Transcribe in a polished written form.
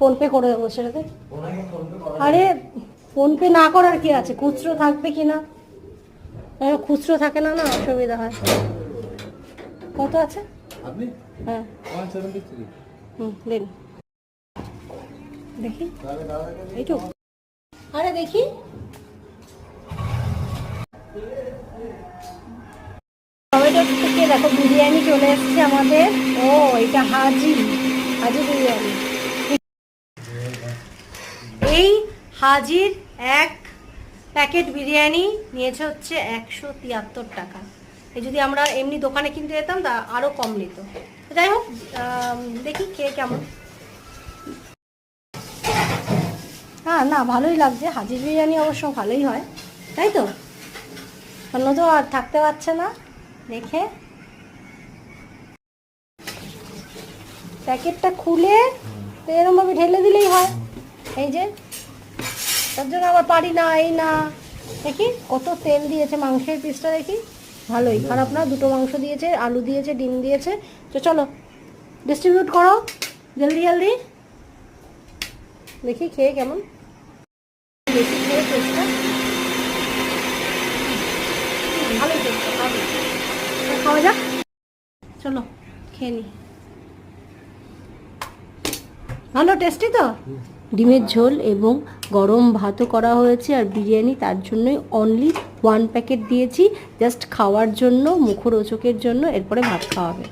PhonePe করে দেবো, সেটাতে। আরে ফোনপে না করার কি আছে, খুচরো থাকবে কি না? খুচরো থাকে না, না অসুবিধা হয়। কত আছে আপনি? হ্যাঁ 173। দেন দেখি এইটু। আরে দেখি, থেকে দেখো বিরিয়ানি চলে এসছে আমাদের। ও এটা হাজি বিরিয়ানি। এই হাজির এক প্যাকেট বিরিয়ানি নিয়েছে হচ্ছে 173 টাকা। এই যদি আমরা এমনি দোকানে কিনতে যেতাম তা আরও কম নিত। যাই হোক, দেখি খেয়ে কেমন। হ্যাঁ না, ভালোই লাগছে। হাজির বিরিয়ানি অবশ্য ভালোই হয়, তাই তো? অন্য তো আর থাকতে পারছে না দেখে। প্যাকেটটা খুলে তো এরমভাবে ঢেলে দিলেই হয়। এই যে, তার জন্য আবার পারি না। এই না, দেখি কত তেল দিয়েছে মাংসের পিসটা, দেখি ভালোই, খারাপ না। দুটো মাংস দিয়েছে, আলু দিয়েছে, ডিম দিয়েছে। তো চলো ডিস্ট্রিবিউট করো জলদি জলদি, দেখি খেয়ে কেমন। বেশি খেয়ে টেস্টটা ভালোই, টেস্টটা ভালো। খাওয়া যাক, চলো খেয়ে নি। ভালো টেস্টি তো। ডিমের ঝোল এবং গরম ভাতও করা হয়েছে, আর বিরিয়ানি তার জন্যই অনলি 1 প্যাকেট দিয়েছি, জাস্ট খাওয়ার জন্য, মুখরোচকের জন্য। এরপরে ভাত খাওয়াবে।